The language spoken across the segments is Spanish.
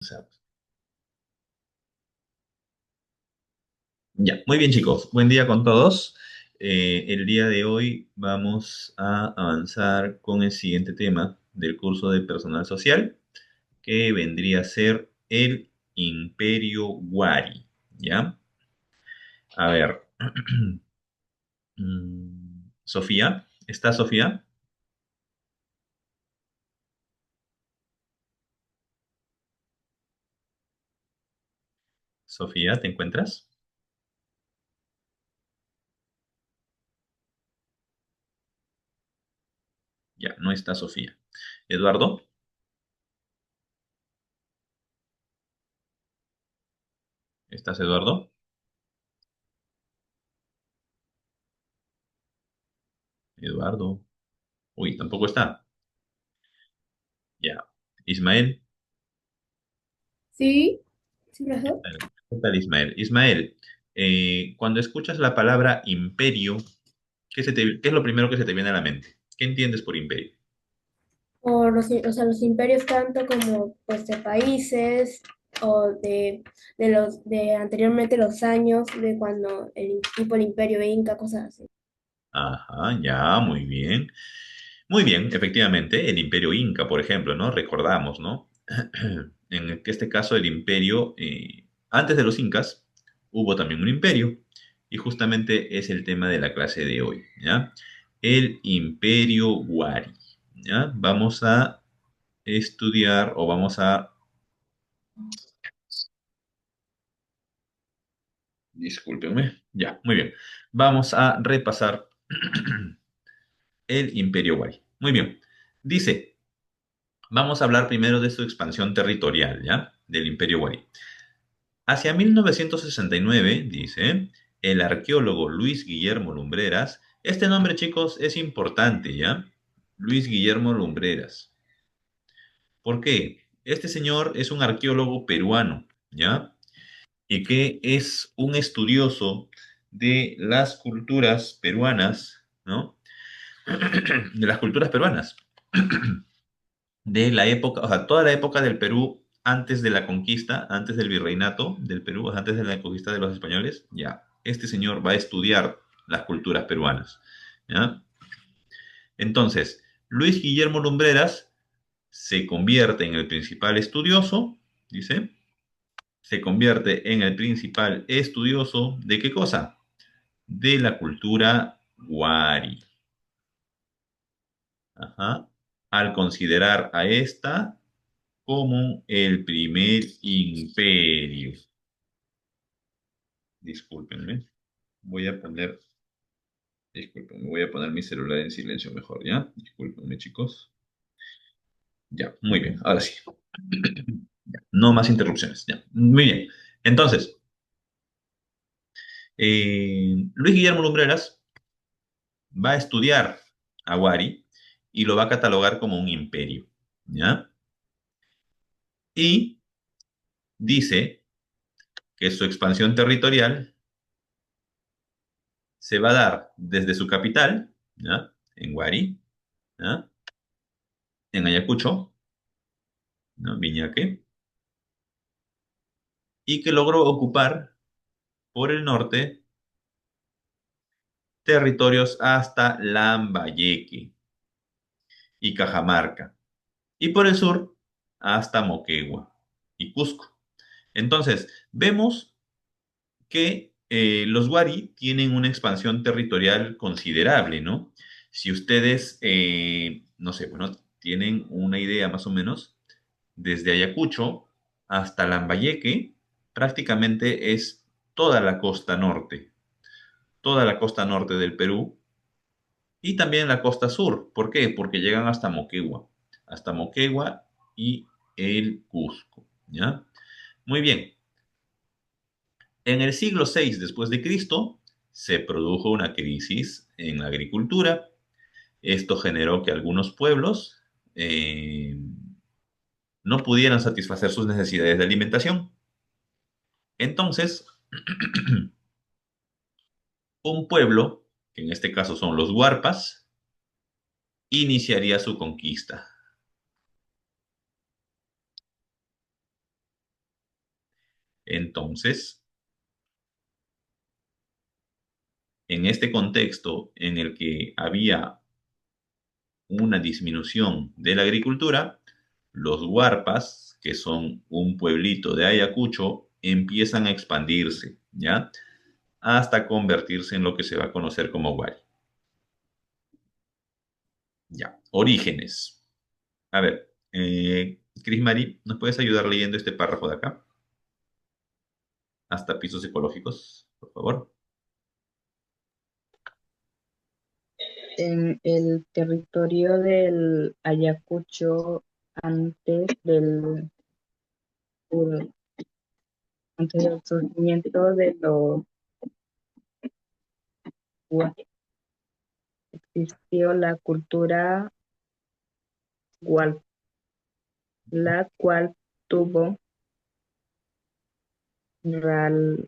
Ya, muy bien chicos, buen día con todos. El día de hoy vamos a avanzar con el siguiente tema del curso de personal social, que vendría a ser el Imperio Wari. ¿Ya? A ver, Sofía, ¿está Sofía? Sofía, ¿te encuentras? Ya, no está Sofía. Eduardo, ¿estás Eduardo? Eduardo. Uy, tampoco está. Ya. Ismael. Sí, sí, profesor. ¿Qué tal, Ismael? Ismael, cuando escuchas la palabra imperio, ¿qué es lo primero que se te viene a la mente? ¿Qué entiendes por imperio? O sea, los imperios tanto como pues de países o de anteriormente los años de cuando tipo el imperio inca, cosas así. Ajá, ya, muy bien. Muy bien, efectivamente, el imperio inca, por ejemplo, ¿no? Recordamos, ¿no? En este caso, el imperio, antes de los incas, hubo también un imperio, y justamente es el tema de la clase de hoy, ¿ya? El imperio Wari, ¿ya? Vamos a estudiar o vamos a. Discúlpenme. Ya, muy bien. Vamos a repasar el Imperio Wari. Muy bien. Dice, vamos a hablar primero de su expansión territorial, ¿ya? Del Imperio Wari. Hacia 1969, dice, el arqueólogo Luis Guillermo Lumbreras, este nombre, chicos, es importante, ¿ya? Luis Guillermo Lumbreras. ¿Por qué? Este señor es un arqueólogo peruano, ¿ya? Y que es un estudioso de las culturas peruanas, ¿no? De las culturas peruanas, de la época, o sea, toda la época del Perú antes de la conquista, antes del virreinato del Perú, o sea, antes de la conquista de los españoles, ya, este señor va a estudiar las culturas peruanas, ¿ya? Entonces, Luis Guillermo Lumbreras se convierte en el principal estudioso, dice, se convierte en el principal estudioso de qué cosa? De la cultura Wari. Ajá. Al considerar a esta como el primer imperio. Discúlpenme. Voy a poner, discúlpenme, voy a poner mi celular en silencio mejor, ¿ya? Discúlpenme, chicos. Ya, muy bien, ahora sí. No más interrupciones, ya. Muy bien. Entonces, Luis Guillermo Lumbreras va a estudiar a Wari y lo va a catalogar como un imperio, ¿ya? Y dice que su expansión territorial se va a dar desde su capital, ¿ya? En Huari, ¿ya? En Ayacucho, ¿no? Viñaque, y que logró ocupar por el norte territorios hasta Lambayeque y Cajamarca, y por el sur hasta Moquegua y Cusco. Entonces, vemos que los Wari tienen una expansión territorial considerable, ¿no? Si ustedes, no sé, bueno, tienen una idea más o menos, desde Ayacucho hasta Lambayeque, prácticamente es toda la costa norte del Perú y también la costa sur. ¿Por qué? Porque llegan hasta Moquegua y el Cusco, ¿ya? Muy bien. En el siglo VI después de Cristo se produjo una crisis en la agricultura. Esto generó que algunos pueblos no pudieran satisfacer sus necesidades de alimentación. Entonces, un pueblo, que en este caso son los Huarpas, iniciaría su conquista. Entonces, en este contexto en el que había una disminución de la agricultura, los huarpas, que son un pueblito de Ayacucho, empiezan a expandirse, ¿ya? Hasta convertirse en lo que se va a conocer como Wari. Ya, orígenes. A ver, Cris Mari, ¿nos puedes ayudar leyendo este párrafo de acá? Hasta pisos ecológicos, por favor. En el territorio del Ayacucho, antes del, sur- antes del surgimiento de los Guanches, existió la cultura Gual, la cual tuvo ral-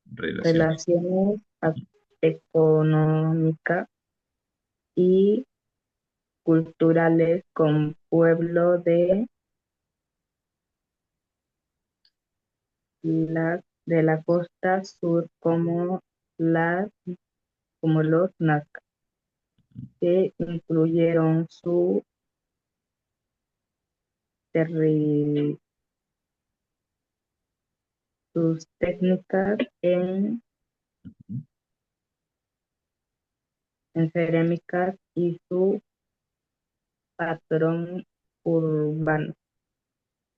Relaciones. relaciones económicas y culturales con pueblo de la costa sur como los Nazca, que incluyeron terri- sus técnicas en cerámicas y su patrón urbano,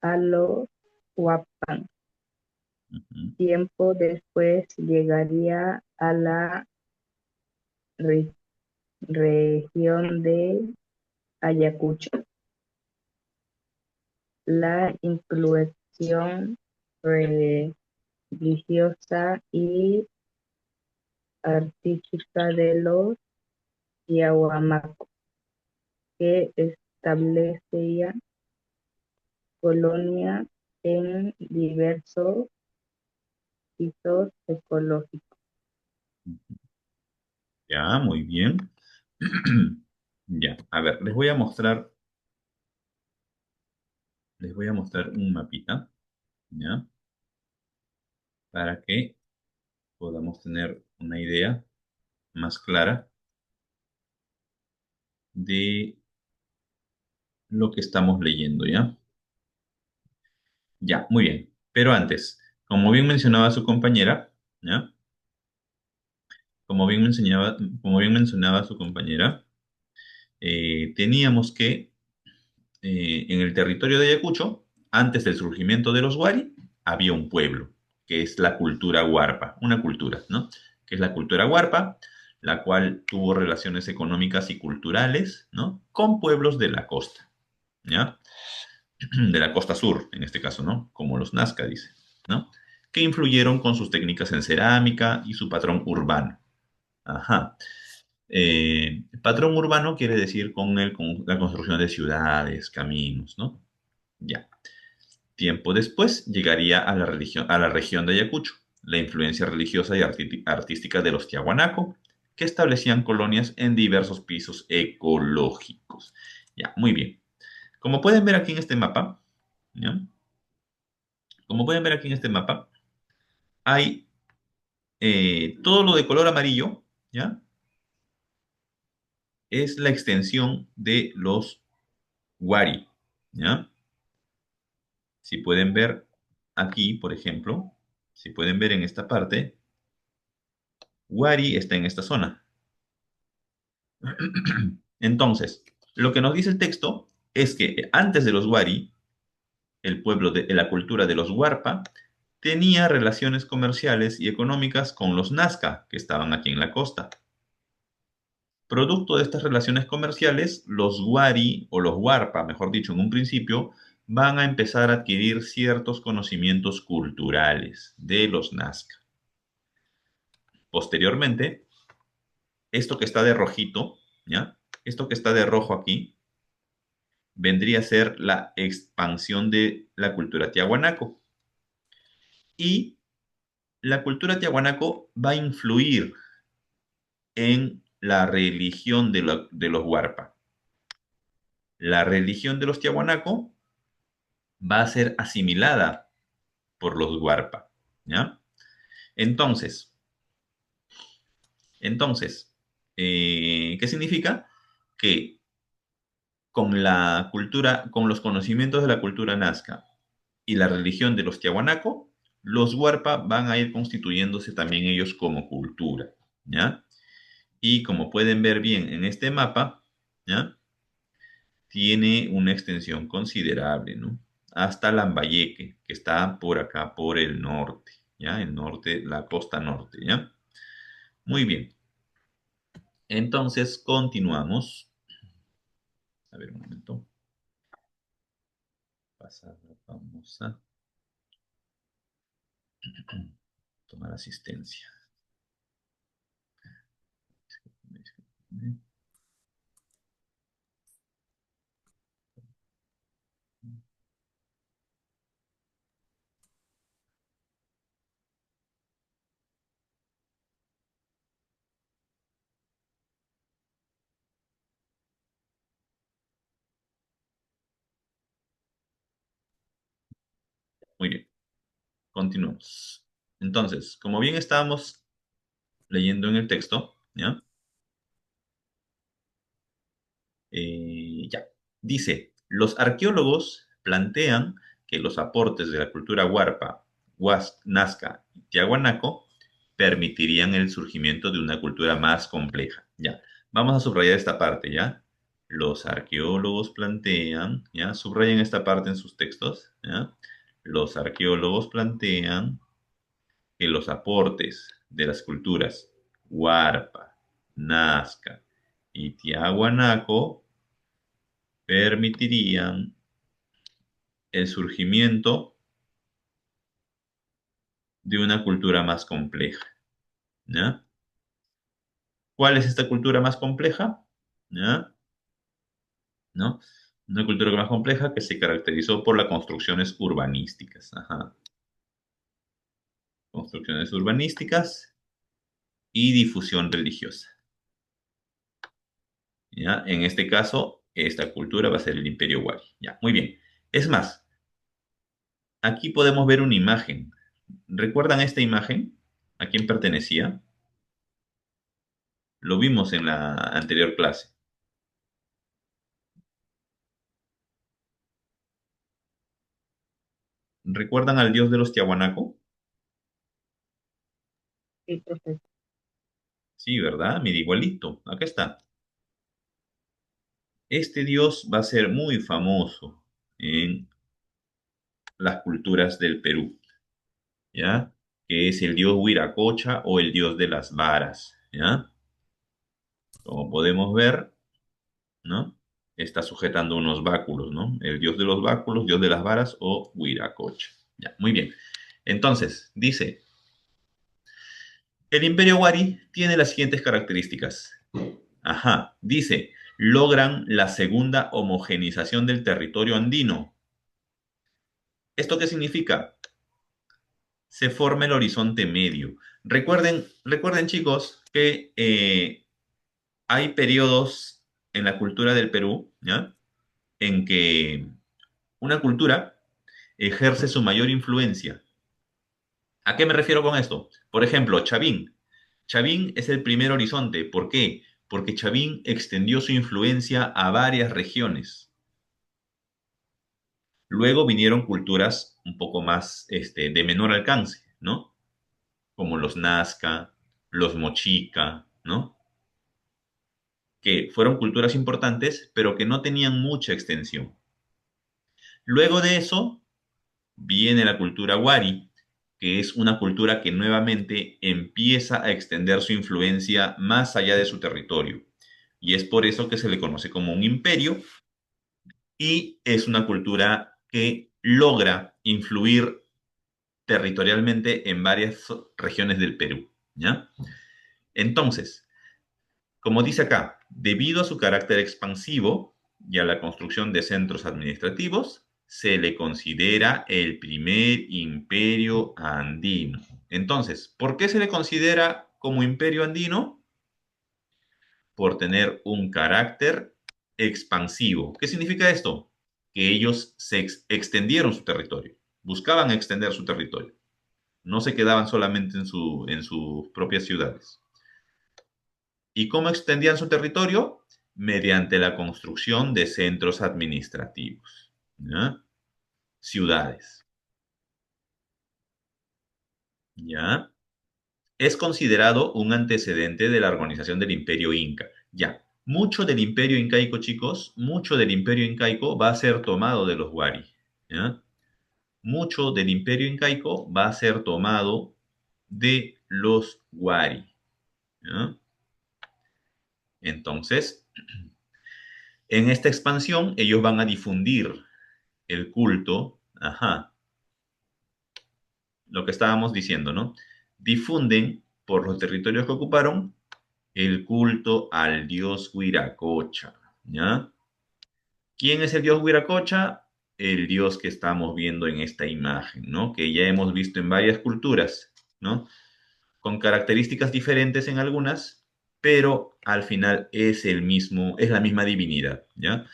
a los Huapan. Ujú, Tiempo después llegaría a la re- región de Ayacucho la inclusión religiosa y artística de los Yahuamacos, que establecían colonias en diversos pisos ecológicos. ujú. Ya, muy bien. Ya, a ver, les voy a mostrar un mapita, ¿ya? Para que podamos tener una idea más clara de lo que estamos leyendo, ¿ya? Ya, muy bien. Pero antes, como bien mencionaba su compañera, ¿ya? Como bien mencionaba su compañera, teníamos que en el territorio de Ayacucho, antes del surgimiento de los Wari, había un pueblo, que es la cultura huarpa, una cultura, ¿no? Que es la cultura huarpa, la cual tuvo relaciones económicas y culturales, ¿no? Con pueblos de la costa, ¿ya? De la costa sur, en este caso, ¿no? Como los Nazca, dice, ¿no? Que influyeron con sus técnicas en cerámica y su patrón urbano. Ajá. Patrón urbano quiere decir con la construcción de ciudades, caminos, ¿no? Ya. Tiempo después llegaría a la región de Ayacucho, la influencia religiosa y artística de los Tiahuanaco, que establecían colonias en diversos pisos ecológicos. Ya, muy bien. Como pueden ver aquí en este mapa, ¿ya? Como pueden ver aquí en este mapa, hay todo lo de color amarillo, ¿ya? Es la extensión de los Wari, ¿ya? Si pueden ver aquí, por ejemplo, si pueden ver en esta parte, Wari está en esta zona. Entonces, lo que nos dice el texto es que antes de los Wari, el pueblo de la cultura de los Huarpa tenía relaciones comerciales y económicas con los Nazca, que estaban aquí en la costa. Producto de estas relaciones comerciales, los Wari o los Huarpa, mejor dicho, en un principio, van a empezar a adquirir ciertos conocimientos culturales de los Nazca. Posteriormente, esto que está de rojito, ¿ya? Esto que está de rojo aquí, vendría a ser la expansión de la cultura tiahuanaco. Y la cultura tiahuanaco va a influir en la religión de los Huarpa. La religión de los tiahuanaco va a ser asimilada por los Huarpa. ¿ya? Entonces, ¿qué significa? Que con la cultura, con los conocimientos de la cultura nazca y la religión de los Tiahuanaco, los Huarpa van a ir constituyéndose también ellos como cultura, ¿ya? Y como pueden ver bien en este mapa, ¿ya? Tiene una extensión considerable, ¿no? Hasta Lambayeque, que está por acá, por el norte, ¿ya? El norte, la costa norte, ¿ya? Muy bien. Entonces, continuamos. A ver, un momento. Pasar la famosa. Tomar asistencia. Muy bien, continuamos. Entonces, como bien estábamos leyendo en el texto, ¿ya? Ya. Dice, los arqueólogos plantean que los aportes de la cultura Huarpa, Nazca y Tiahuanaco permitirían el surgimiento de una cultura más compleja. Ya. Vamos a subrayar esta parte, ¿ya? Los arqueólogos plantean, ¿ya? Subrayen esta parte en sus textos, ¿ya? Los arqueólogos plantean que los aportes de las culturas Huarpa, Nazca y Tiahuanaco permitirían el surgimiento de una cultura más compleja, ¿ya? ¿Cuál es esta cultura más compleja? ¿Ya? ¿No? Una cultura más compleja que se caracterizó por las construcciones urbanísticas. Ajá. Construcciones urbanísticas y difusión religiosa. ¿Ya? En este caso, esta cultura va a ser el Imperio Wari. Ya, muy bien. Es más, aquí podemos ver una imagen. ¿Recuerdan esta imagen? ¿A quién pertenecía? Lo vimos en la anterior clase. ¿Recuerdan al dios de los Tiahuanaco? Sí, profesor. Sí, ¿verdad? Mira, igualito. Acá está. Este dios va a ser muy famoso en las culturas del Perú, ¿ya? Que es el dios Huiracocha o el dios de las varas, ¿ya? Como podemos ver, ¿no? Está sujetando unos báculos, ¿no? El dios de los báculos, dios de las varas o Huiracocha. Ya, muy bien. Entonces, dice, el Imperio Wari tiene las siguientes características. Ajá, dice, logran la segunda homogenización del territorio andino. ¿Esto qué significa? Se forma el horizonte medio. Recuerden chicos, que hay periodos en la cultura del Perú, ¿ya? En que una cultura ejerce su mayor influencia. ¿A qué me refiero con esto? Por ejemplo, Chavín. Chavín es el primer horizonte. ¿Por qué? Porque Chavín extendió su influencia a varias regiones. Luego vinieron culturas un poco más de menor alcance, ¿no? Como los Nazca, los Mochica, ¿no? Que fueron culturas importantes, pero que no tenían mucha extensión. Luego de eso viene la cultura Wari, que es una cultura que nuevamente empieza a extender su influencia más allá de su territorio. Y es por eso que se le conoce como un imperio y es una cultura que logra influir territorialmente en varias regiones del Perú, ¿ya? Entonces, como dice acá, debido a su carácter expansivo y a la construcción de centros administrativos, se le considera el primer imperio andino. Entonces, ¿por qué se le considera como imperio andino? Por tener un carácter expansivo. ¿Qué significa esto? Que ellos se extendieron su territorio, buscaban extender su territorio. No se quedaban solamente en sus propias ciudades. ¿Y cómo extendían su territorio? Mediante la construcción de centros administrativos, ¿ya? Ciudades, ¿ya? Es considerado un antecedente de la organización del Imperio Inca. Ya, mucho del Imperio Incaico, chicos, mucho del Imperio Incaico va a ser tomado de los Wari, ¿ya? Mucho del Imperio Incaico va a ser tomado de los Wari, ¿ya? Entonces, en esta expansión, ellos van a difundir el culto, ajá, lo que estábamos diciendo, ¿no? Difunden por los territorios que ocuparon el culto al dios Huiracocha, ¿ya? ¿Quién es el dios Huiracocha? El dios que estamos viendo en esta imagen, ¿no? Que ya hemos visto en varias culturas, ¿no? Con características diferentes en algunas, pero al final es el mismo, es la misma divinidad, ¿ya?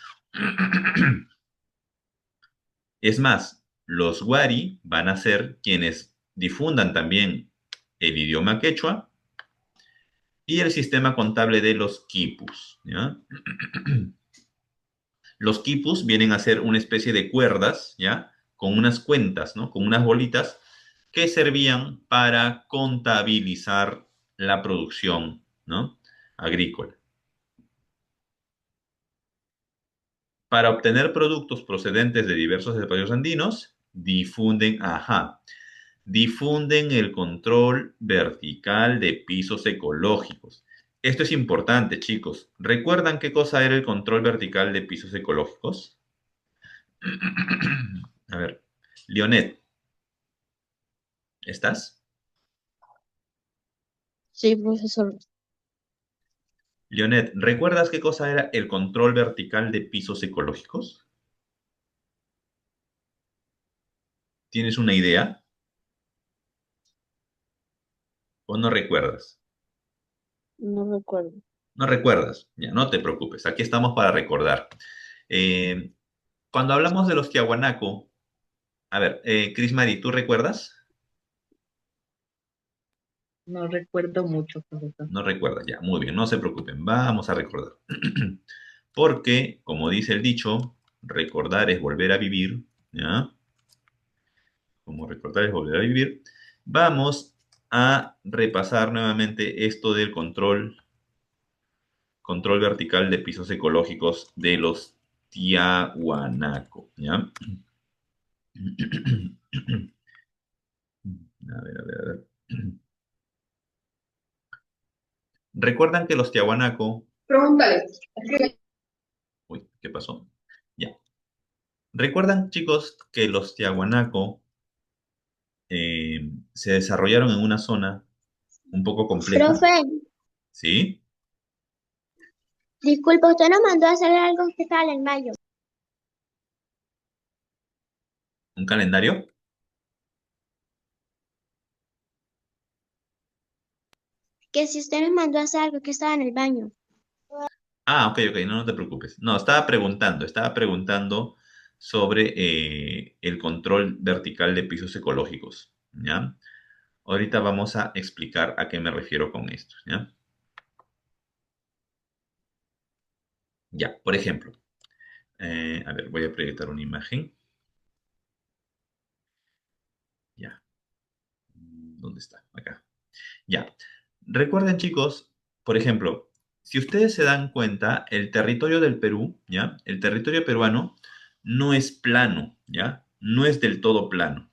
Es más, los Wari van a ser quienes difundan también el idioma quechua y el sistema contable de los quipus, ¿ya? Los quipus vienen a ser una especie de cuerdas, ¿ya? Con unas cuentas, ¿no? Con unas bolitas que servían para contabilizar la producción, ¿no? Agrícola. Para obtener productos procedentes de diversos espacios andinos, difunden el control vertical de pisos ecológicos. Esto es importante, chicos. ¿Recuerdan qué cosa era el control vertical de pisos ecológicos? A ver, Leonet, ¿estás? Sí, profesor. Leonet, ¿recuerdas qué cosa era el control vertical de pisos ecológicos? ¿Tienes una idea o no recuerdas? No recuerdo. No recuerdas, ya no te preocupes, aquí estamos para recordar. Eh, Cuando hablamos de los Tiahuanaco, a ver, Cris Mari, ¿tú recuerdas? No recuerdo mucho, profesor. No recuerdas, ya, muy bien, no se preocupen, vamos a recordar. Porque, como dice el dicho, recordar es volver a vivir, ¿ya? Como recordar es volver a vivir. Vamos a repasar nuevamente esto del control vertical de pisos ecológicos de los Tiahuanaco, ¿ya? A ver, a ver, a ver. ¿Recuerdan que los Tiahuanaco... Pregúntale. Uy, ¿qué pasó? Ya. ¿Recuerdan, chicos, que los Tiahuanaco se desarrollaron en una zona un poco compleja? Profe, ¿Sí? disculpa, usted nos mandó a hacer algo que sale en mayo. ¿Un calendario? Que si usted nos mandó a hacer algo que estaba en el baño. Ah, ok, ok, no, no te preocupes. No, estaba preguntando sobre el control vertical de pisos ecológicos, ¿ya? Ahorita vamos a explicar a qué me refiero con esto, ¿ya? Ya, por ejemplo, a ver, voy a proyectar una imagen. Ya, ¿dónde está? Acá. Ya. Recuerden, chicos, por ejemplo, si ustedes se dan cuenta, el territorio del Perú, ¿ya? El territorio peruano no es plano, ¿ya? No es del todo plano.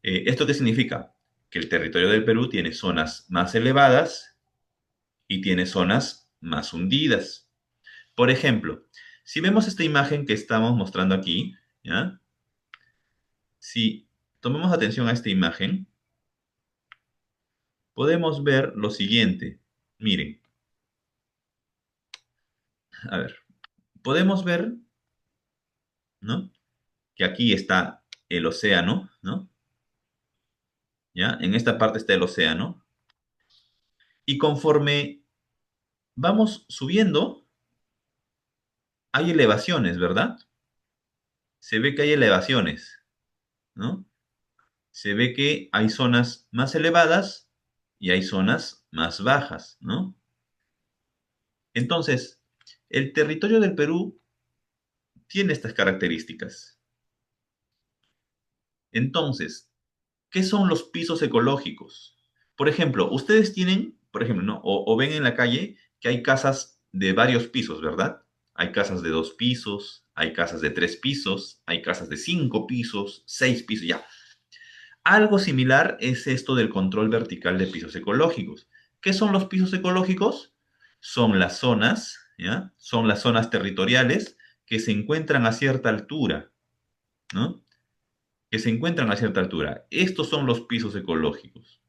¿Esto qué significa? Que el territorio del Perú tiene zonas más elevadas y tiene zonas más hundidas. Por ejemplo, si vemos esta imagen que estamos mostrando aquí, ¿ya? Si tomamos atención a esta imagen, podemos ver lo siguiente. Miren, a ver, podemos ver, ¿no? Que aquí está el océano, ¿no? ¿Ya? En esta parte está el océano. Y conforme vamos subiendo, hay elevaciones, ¿verdad? Se ve que hay elevaciones, ¿no? se ve que hay zonas más elevadas y hay zonas más bajas, ¿no? Entonces, el territorio del Perú tiene estas características. Entonces, ¿qué son los pisos ecológicos? Por ejemplo, ustedes tienen, por ejemplo, ¿no? O ven en la calle que hay casas de varios pisos, ¿verdad? Hay casas de 2 pisos, hay casas de 3 pisos, hay casas de 5 pisos, 6 pisos, ya. Algo similar es esto del control vertical de pisos ecológicos. ¿Qué son los pisos ecológicos? Son las zonas, ¿ya? Son las zonas territoriales que se encuentran a cierta altura, ¿no? Que se encuentran a cierta altura. Estos son los pisos ecológicos.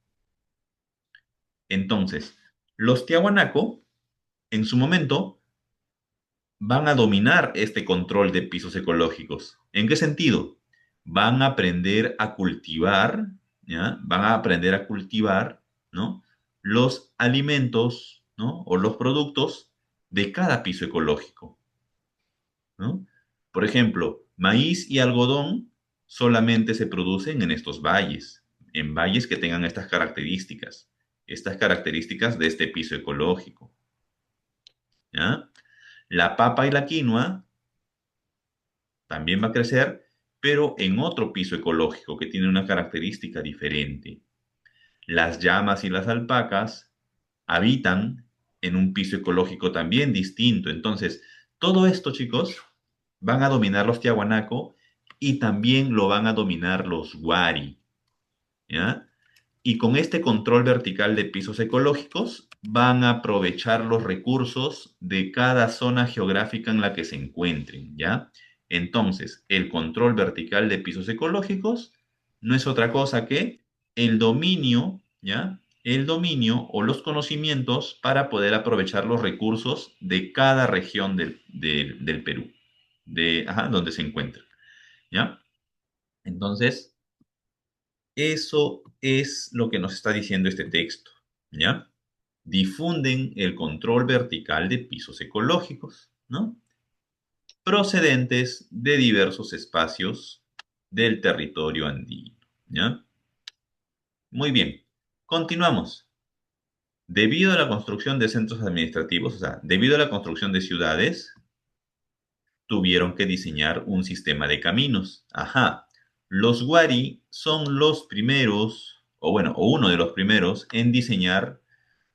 Entonces, los Tiahuanaco, en su momento, van a dominar este control de pisos ecológicos. ¿En qué sentido? Van a aprender a cultivar, ¿ya? Van a aprender a cultivar, ¿no? Los alimentos, ¿no? O los productos de cada piso ecológico, ¿no? Por ejemplo, maíz y algodón solamente se producen en estos valles, en valles que tengan estas características de este piso ecológico, ¿ya? La papa y la quinoa también va a crecer, pero en otro piso ecológico que tiene una característica diferente. Las llamas y las alpacas habitan en un piso ecológico también distinto. Entonces, todo esto, chicos, van a dominar los Tiahuanaco y también lo van a dominar los Wari, ¿ya? Y con este control vertical de pisos ecológicos van a aprovechar los recursos de cada zona geográfica en la que se encuentren, ¿ya? Entonces, el control vertical de pisos ecológicos no es otra cosa que el dominio, ¿ya? El dominio o los conocimientos para poder aprovechar los recursos de cada región del Perú, donde se encuentra, ¿ya? Entonces, eso es lo que nos está diciendo este texto, ¿ya? Difunden el control vertical de pisos ecológicos, ¿no? Procedentes de diversos espacios del territorio andino, ¿ya? Muy bien, continuamos. Debido a la construcción de centros administrativos, o sea, debido a la construcción de ciudades, tuvieron que diseñar un sistema de caminos. Ajá. Los Wari son los primeros, o bueno, o uno de los primeros en diseñar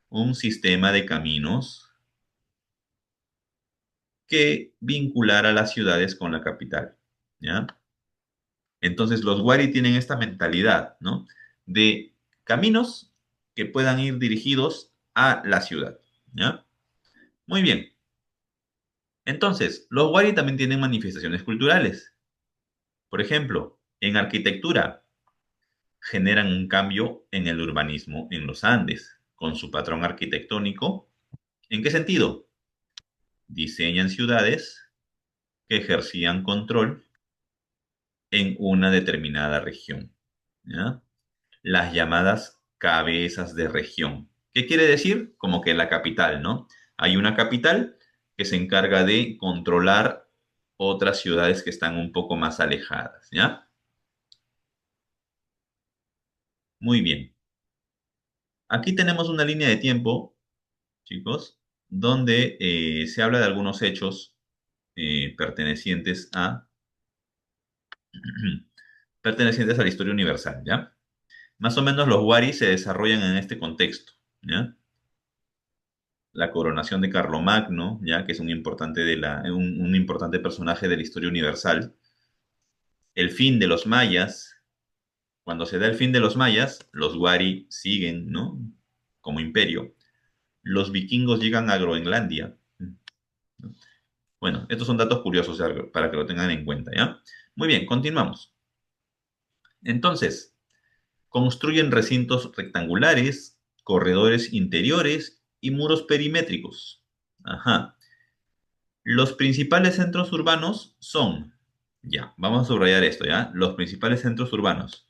un sistema de caminos que vinculara las ciudades con la capital, ¿ya? Entonces los Wari tienen esta mentalidad, ¿no? De caminos que puedan ir dirigidos a la ciudad, ¿ya? Muy bien. Entonces, los Wari también tienen manifestaciones culturales. Por ejemplo, en arquitectura, generan un cambio en el urbanismo en los Andes, con su patrón arquitectónico. ¿En qué sentido? Diseñan ciudades que ejercían control en una determinada región, ¿ya? Las llamadas cabezas de región. ¿Qué quiere decir? Como que la capital, ¿no? Hay una capital que se encarga de controlar otras ciudades que están un poco más alejadas, ¿ya? Muy bien. Aquí tenemos una línea de tiempo, chicos, donde se habla de algunos hechos pertenecientes pertenecientes a la historia universal, ¿ya? Más o menos los Wari se desarrollan en este contexto, ¿ya? La coronación de Carlomagno, ¿ya? Que es un importante, un importante personaje de la historia universal. El fin de los mayas. Cuando se da el fin de los mayas, los Wari siguen, ¿no? Como imperio. Los vikingos llegan a Groenlandia. Bueno, estos son datos curiosos para que lo tengan en cuenta, ¿ya? Muy bien, continuamos. Entonces, construyen recintos rectangulares, corredores interiores y muros perimétricos. Ajá. Los principales centros urbanos son, ya, vamos a subrayar esto, ¿ya? Los principales centros urbanos.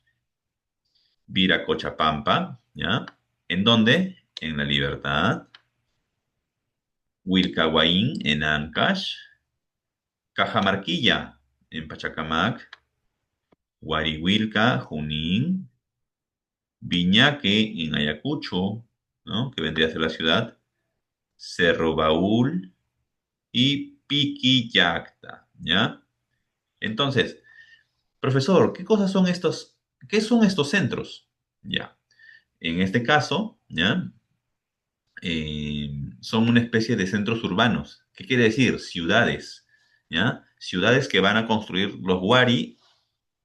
Viracochapampa, ¿ya? ¿En dónde? En La Libertad. Wilcahuaín, en Ancash. Cajamarquilla, en Pachacamac. Huarihuilca, Junín. Viñaque en Ayacucho, ¿no? Que vendría a ser la ciudad, Cerro Baúl y Piquillacta, ¿ya? Entonces, profesor, qué son estos centros? Ya, en este caso, ¿ya? eh, son una especie de centros urbanos. ¿Qué quiere decir? Ciudades, ¿ya? Ciudades que van a construir los Wari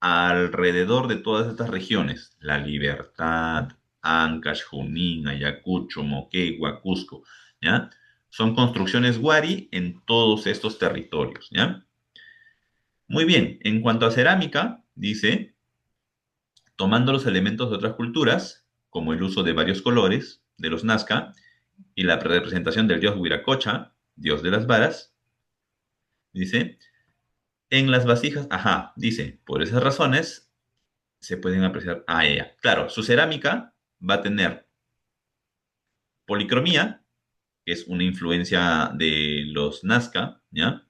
alrededor de todas estas regiones. La Libertad, Ancash, Junín, Ayacucho, Moquegua, Cusco, ¿ya? Son construcciones Wari en todos estos territorios, ¿ya? Muy bien, en cuanto a cerámica, dice, tomando los elementos de otras culturas, como el uso de varios colores de los Nazca, y la representación del dios Huiracocha, dios de las varas, dice, en las vasijas, ajá, dice, por esas razones se pueden apreciar a ella. Claro, su cerámica va a tener policromía, que es una influencia de los Nazca, ¿ya?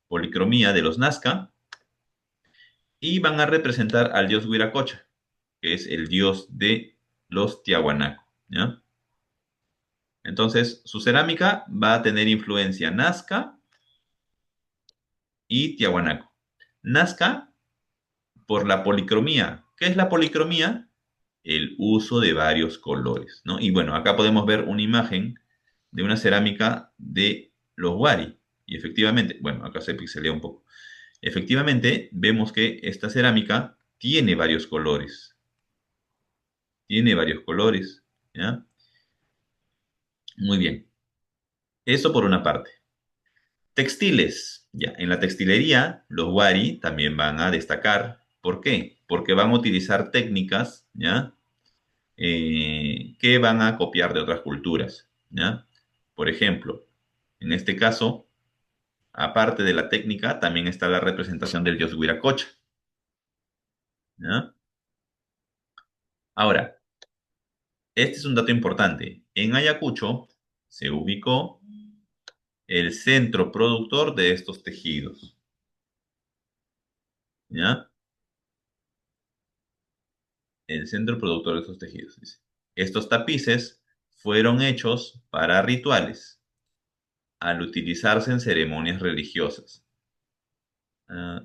Policromía de los Nazca, y van a representar al dios Huiracocha, que es el dios de los Tiahuanaco, ¿ya? Entonces, su cerámica va a tener influencia Nazca y Tiahuanaco. Nazca por la policromía. ¿Qué es la policromía? El uso de varios colores, ¿no? Y bueno, acá podemos ver una imagen de una cerámica de los Wari. Y efectivamente, bueno, acá se pixelea un poco. Efectivamente, vemos que esta cerámica tiene varios colores. Tiene varios colores, ¿ya? Muy bien. Eso por una parte. Textiles. Ya, en la textilería, los Wari también van a destacar. ¿Por qué? Porque van a utilizar técnicas, ¿ya? Que van a copiar de otras culturas, ¿ya? Por ejemplo, en este caso, aparte de la técnica, también está la representación del dios Huiracocha, ¿ya? Ahora, este es un dato importante. En Ayacucho se ubicó el centro productor de estos tejidos, ¿ya? El centro productor de estos tejidos, dice. Estos tapices fueron hechos para rituales, al utilizarse en ceremonias religiosas.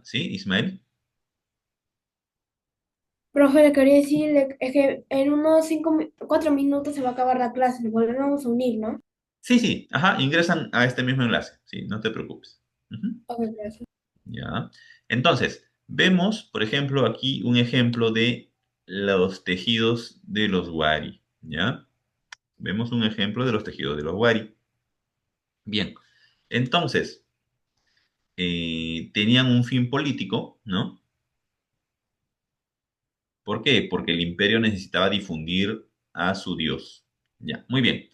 ¿Sí, Ismael? Profe, le quería decir es que en unos 4 minutos se va a acabar la clase, nos volvemos a unir, ¿no? Sí, sí, ajá, ingresan a este mismo enlace, sí, no te preocupes. Ujú, Ok, gracias. ya. Entonces, vemos, por ejemplo, aquí un ejemplo de los tejidos de los wari, ¿ya? Vemos un ejemplo de los tejidos de los wari. Bien, entonces, tenían un fin político, ¿no? ¿Por qué? Porque el imperio necesitaba difundir a su dios. Ya, muy bien.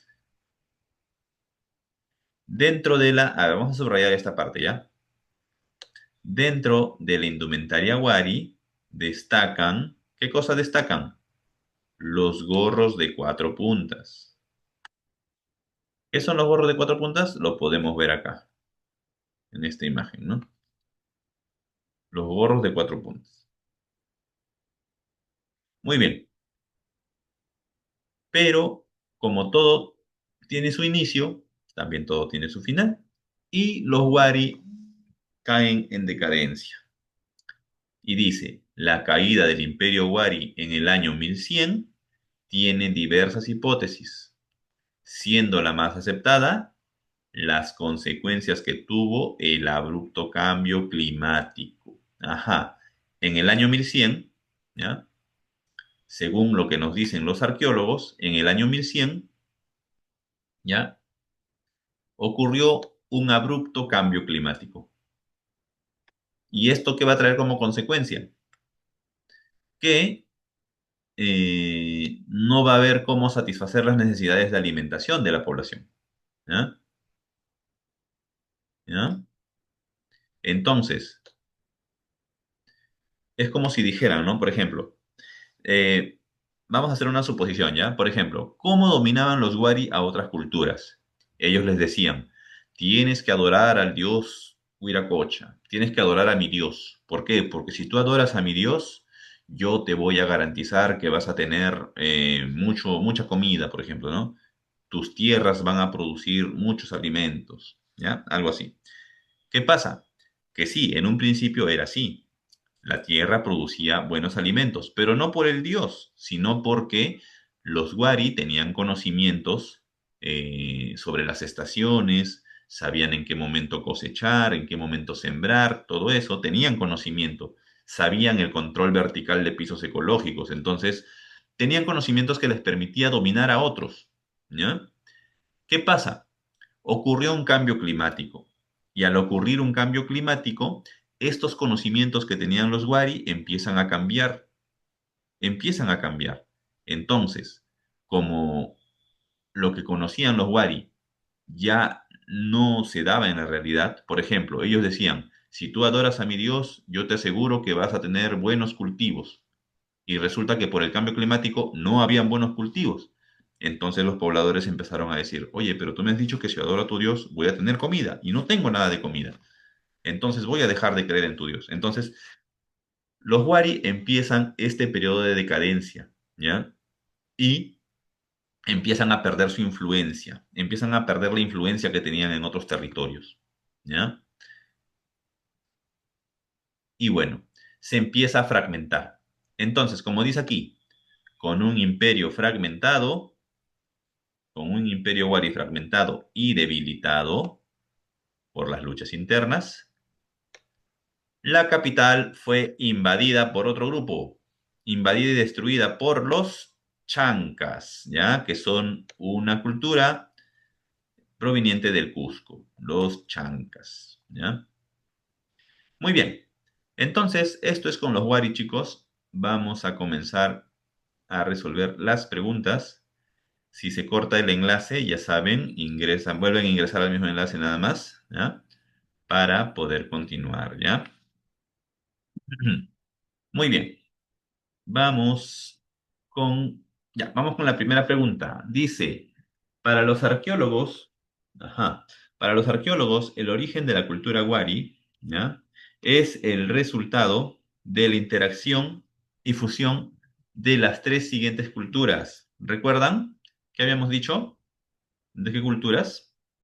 Dentro de la... A ver, vamos a subrayar esta parte, ¿ya? Dentro de la indumentaria wari destacan, ¿qué cosas destacan? Los gorros de 4 puntas. ¿Qué son los gorros de 4 puntas? Lo podemos ver acá, en esta imagen, ¿no? Los gorros de 4 puntas. Muy bien. Pero, como todo tiene su inicio, también todo tiene su final. Y los wari caen en decadencia. Y dice, la caída del imperio wari en el año 1100 tiene diversas hipótesis, siendo la más aceptada las consecuencias que tuvo el abrupto cambio climático. Ajá, en el año 1100, ¿ya? Según lo que nos dicen los arqueólogos, en el año 1100, ¿ya? Ocurrió un abrupto cambio climático. ¿Y esto qué va a traer como consecuencia? Que no va a haber cómo satisfacer las necesidades de alimentación de la población. ¿Ya? ¿Ya? Entonces, es como si dijeran, ¿no? Por ejemplo, eh, vamos a hacer una suposición, ¿ya? Por ejemplo, ¿cómo dominaban los Wari a otras culturas? Ellos les decían, tienes que adorar al dios Huiracocha, tienes que adorar a mi dios. ¿Por qué? Porque si tú adoras a mi dios, yo te voy a garantizar que vas a tener mucha comida, por ejemplo, ¿no? Tus tierras van a producir muchos alimentos, ¿ya? Algo así. ¿Qué pasa? Que sí, en un principio era así. La tierra producía buenos alimentos, pero no por el dios, sino porque los Wari tenían conocimientos sobre las estaciones, sabían en qué momento cosechar, en qué momento sembrar, todo eso, tenían conocimiento, sabían el control vertical de pisos ecológicos, entonces tenían conocimientos que les permitía dominar a otros, ¿ya? ¿Qué pasa? Ocurrió un cambio climático. Y al ocurrir un cambio climático, estos conocimientos que tenían los Wari empiezan a cambiar, empiezan a cambiar. Entonces, como lo que conocían los Wari ya no se daba en la realidad, por ejemplo, ellos decían, si tú adoras a mi Dios, yo te aseguro que vas a tener buenos cultivos. Y resulta que por el cambio climático no habían buenos cultivos. Entonces los pobladores empezaron a decir, oye, pero tú me has dicho que si adoro a tu Dios voy a tener comida y no tengo nada de comida. Entonces voy a dejar de creer en tu Dios. Entonces los Wari empiezan este periodo de decadencia, ¿ya? Y empiezan a perder su influencia, empiezan a perder la influencia que tenían en otros territorios, ¿ya? Y bueno, se empieza a fragmentar. Entonces, como dice aquí, con un imperio fragmentado, con un imperio Wari fragmentado y debilitado por las luchas internas, la capital fue invadida por otro grupo, invadida y destruida por los chancas, ¿ya? Que son una cultura proveniente del Cusco, los chancas, ¿ya? Muy bien, entonces esto es con los Wari, chicos. Vamos a comenzar a resolver las preguntas. Si se corta el enlace, ya saben, ingresan, vuelven a ingresar al mismo enlace nada más, ¿ya? Para poder continuar, ¿ya? Muy bien. Vamos vamos con la primera pregunta. Dice, para los arqueólogos, ajá, para los arqueólogos, el origen de la cultura Wari, ¿ya? Es el resultado de la interacción y fusión de las tres siguientes culturas. ¿Recuerdan qué habíamos dicho? ¿De qué culturas?